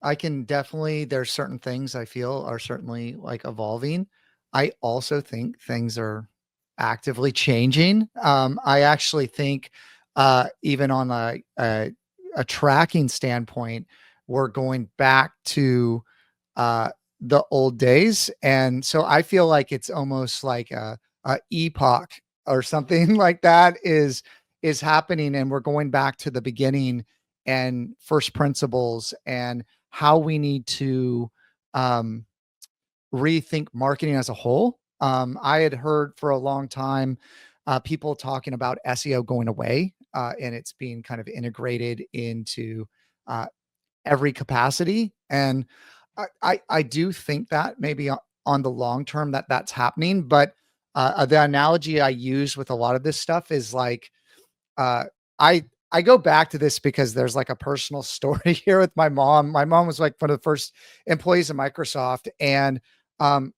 I can definitely, there's certain things I feel are certainly like evolving. I also think things are actively changing. I actually think, even on a tracking standpoint, we're going back to uh, the old days. And so I feel like it's almost like a epoch or something like that is happening. And we're going back to the beginning and first principles and how we need to um, rethink marketing as a whole. I had heard for a long time people talking about SEO going away, and it's being kind of integrated into uh, every capacity. And I do think that maybe on the long term that that's happening. But the analogy I use with a lot of this stuff is like, uh, I go back to this because there's like a personal story here with my mom. My mom was like one of the first employees of Microsoft, and um,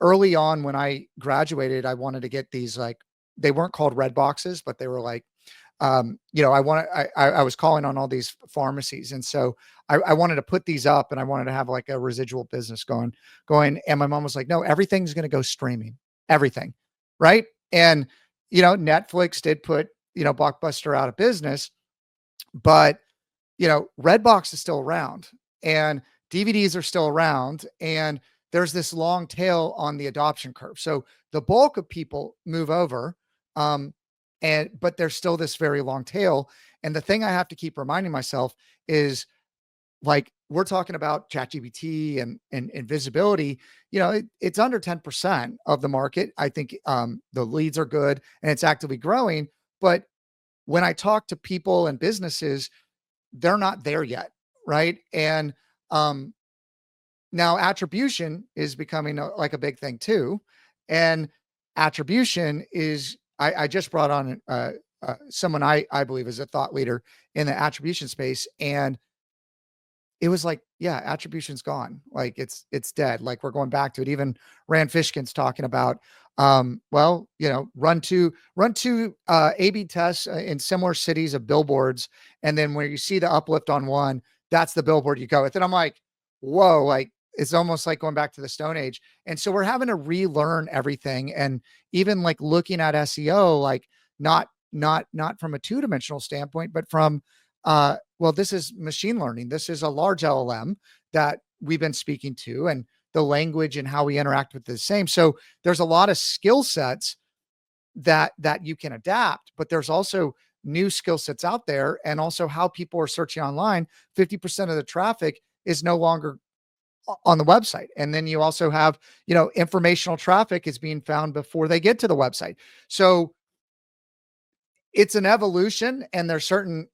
early on when I graduated, I wanted to get these like, they weren't called red boxes, but they were like, I was calling on all these pharmacies. And so I wanted to put these up and I wanted to have like a residual business going. And my mom was like, no, everything's going to go streaming, everything. Right. And, Netflix did put, Blockbuster out of business, but, Redbox is still around and DVDs are still around. And there's this long tail on the adoption curve. So the bulk of people move over. Um, but there's still this very long tail. And the thing I have to keep reminding myself is like, we're talking about ChatGPT and visibility, it's under 10% of the market. I think the leads are good and it's actively growing. But when I talk to people and businesses, they're not there yet. Right. And um, now attribution is becoming like a big thing too. And attribution is, I just brought on someone I believe is a thought leader in the attribution space. And it was like, yeah, attribution's gone. Like it's dead. Like we're going back to it. Even Rand Fishkin's talking about, run two A/B tests in similar cities of billboards, and then when you see the uplift on one, that's the billboard you go with. And I'm like, whoa, like it's almost like going back to the Stone Age. And so we're having to relearn everything, and even like looking at SEO, like not from a two-dimensional standpoint, but from well, this is machine learning. This is a large LLM that we've been speaking to, and the language and how we interact with the same. So there's a lot of skill sets that you can adapt, but there's also new skill sets out there, and also how people are searching online. 50% of the traffic is no longer on the website. And then you also have, informational traffic is being found before they get to the website. So it's an evolution, and there's certain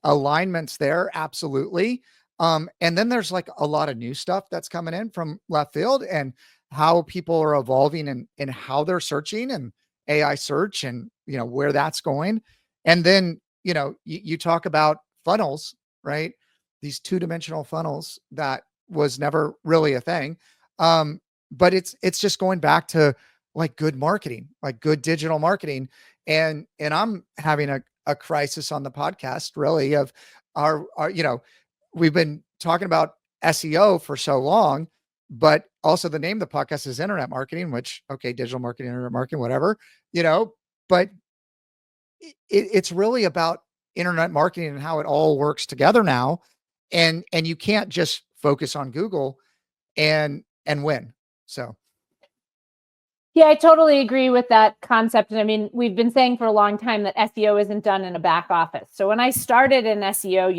alignments there, absolutely. And then there's like a lot of new stuff that's coming in from left field, and how people are evolving and how they're searching, and AI search, and where that's going. And then you talk about funnels, right? These two-dimensional funnels that was never really a thing. But it's just going back to like good marketing, like good digital marketing. And I'm having a crisis on the podcast, really, of our we've been talking about SEO for so long, but also the name of the podcast is internet marketing, which, okay, digital marketing, internet marketing, whatever, but it's really about internet marketing and how it all works together now. And you can't just focus on Google and win. So Yeah, I totally agree with that concept. And I mean, we've been saying for a long time that SEO isn't done in a back office. So when I started in SEO,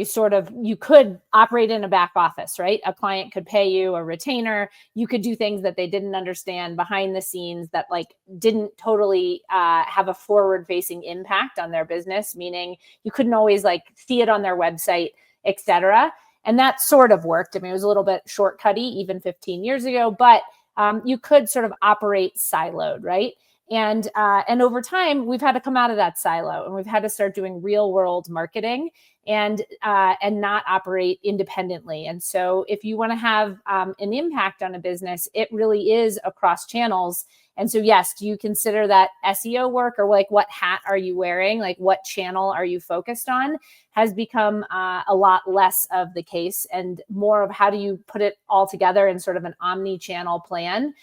you could operate in a back office, right? A client could pay you a retainer. You could do things that they didn't understand behind the scenes that like didn't totally have a forward facing impact on their business, meaning you couldn't always like see it on their website, etc. And that sort of worked. I mean, it was a little bit shortcutty even 15 years ago, but you could sort of operate siloed, right? And over time, we've had to come out of that silo, and we've had to start doing real world marketing and not operate independently. And so, if you want to have an impact on a business, it really is across channels. And so, yes, do you consider that SEO work, or like what hat are you wearing? Like what channel are you focused on? has become a lot less of the case, and more of how do you put it all together in sort of an omni-channel plan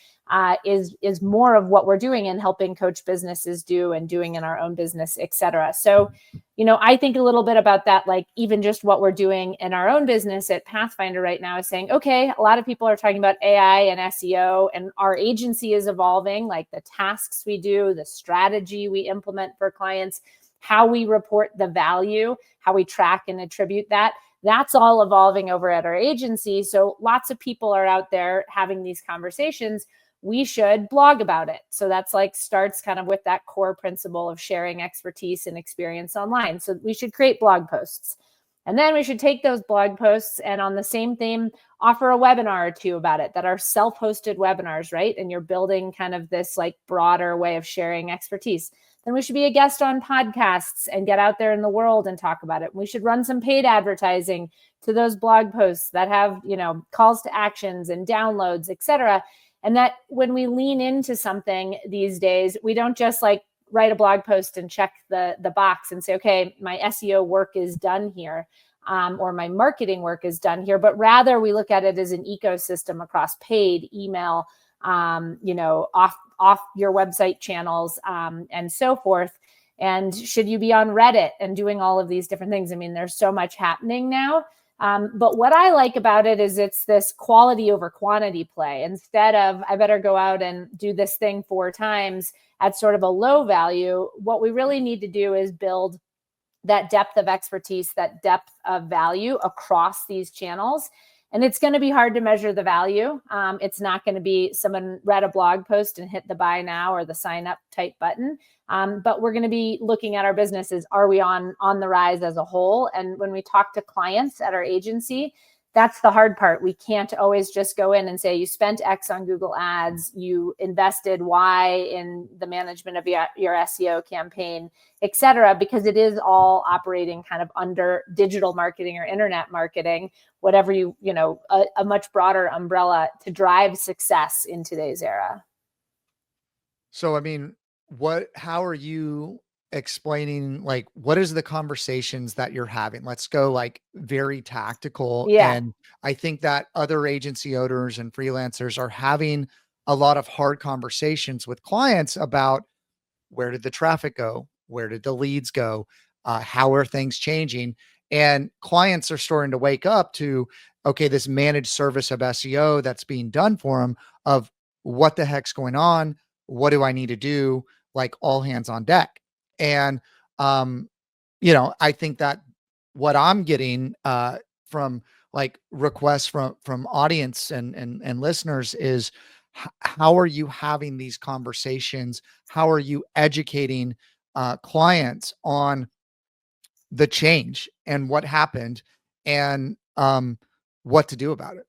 is more of what we're doing and helping coach businesses do and doing in our own business, et cetera. So, I think a little bit about that, like even just what we're doing in our own business at Pathfinder right now is saying, okay, a lot of people are talking about AI and SEO, and our agency is evolving, like the tasks we do, the strategy we implement for clients, how we report the value, how we track and attribute that. That's all evolving over at our agency. So lots of people are out there having these conversations. We should blog about it. So that's like starts kind of with that core principle of sharing expertise and experience online. So we should create blog posts. And then we should take those blog posts and on the same theme, offer a webinar or two about it that are self-hosted webinars, right? And you're building kind of this like broader way of sharing expertise. Then we should be a guest on podcasts and get out there in the world and talk about it. We should run some paid advertising to those blog posts that have, calls to actions and downloads, et cetera. And that when we lean into something these days, we don't just like write a blog post and check the box and say, okay, my SEO work is done here, or my marketing work is done here. But rather we look at it as an ecosystem across paid, email, off your website channels, and so forth. And should you be on Reddit and doing all of these different things? I mean, there's so much happening now. But what I like about it is it's this quality over quantity play. Instead of, I better go out and do this thing 4 times at sort of a low value, what we really need to do is build that depth of expertise, that depth of value across these channels. And it's going to be hard to measure the value. It's not going to be someone read a blog post and hit the buy now or the sign up type button. But we're going to be looking at our businesses. Are we on the rise as a whole? And when we talk to clients at our agency, that's the hard part. We can't always just go in and say, you spent X on Google ads, you invested Y in the management of your SEO campaign, et cetera, because it is all operating kind of under digital marketing or internet marketing, whatever a much broader umbrella to drive success in today's era. So, I mean, how are you explaining, like, what is the conversations that you're having? Let's go like very tactical. Yeah. And I think that other agency owners and freelancers are having a lot of hard conversations with clients about where did the traffic go? Where did the leads go? How are things changing? And clients are starting to wake up to, okay, this managed service of SEO that's being done for them, of what the heck's going on? What do I need to do? Like all hands on deck. And, I think that what I'm getting, from like requests from audience and listeners is, how are you having these conversations? How are you educating, clients on the change and what happened, and, what to do about it?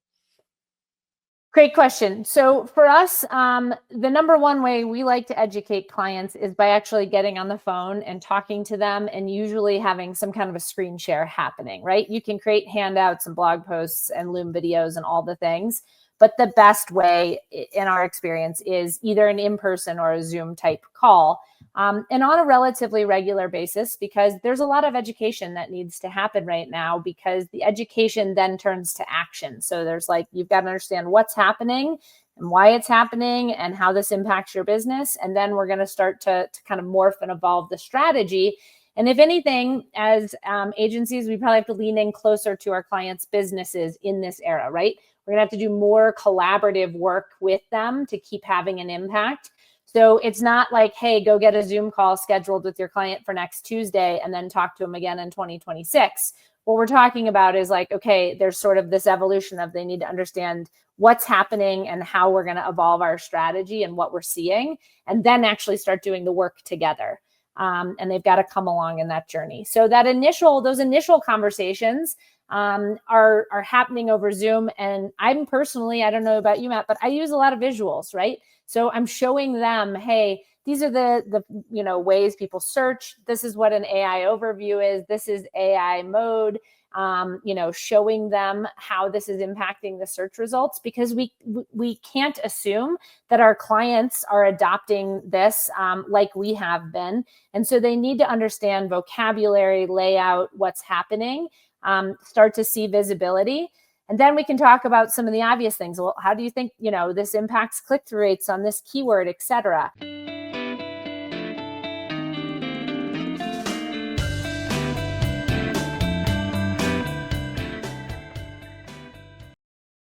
Great question. So for us, the number one way we like to educate clients is by actually getting on the phone and talking to them, and usually having some kind of a screen share happening, right? You can create handouts and blog posts and Loom videos and all the things, but the best way in our experience is either an in-person or a Zoom type call. And on a relatively regular basis, because there's a lot of education that needs to happen right now, because the education then turns to action. So there's like, you've got to understand what's happening and why it's happening and how this impacts your business. And then we're going to start to kind of morph and evolve the strategy. And if anything, as agencies, we probably have to lean in closer to our clients' businesses in this era, right? We're going to have to do more collaborative work with them to keep having an impact. So it's not like, hey, go get a Zoom call scheduled with your client for next Tuesday and then talk to them again in 2026. What we're talking about is like, okay, there's sort of this evolution of they need to understand what's happening and how we're going to evolve our strategy and what we're seeing, and then actually start doing the work together. And they've got to come along in that journey. So those initial conversations are happening over Zoom. And I'm personally, I don't know about you, Matt, but I use a lot of visuals, right? So I'm showing them, hey, these are the ways people search. This is what an AI overview is. This is AI mode. showing them how this is impacting the search results, because we can't assume that our clients are adopting this like we have been. And so they need to understand vocabulary, layout, what's happening, start to see visibility. And then we can talk about some of the obvious things. Well, how do you think, this impacts click-through rates on this keyword, et cetera?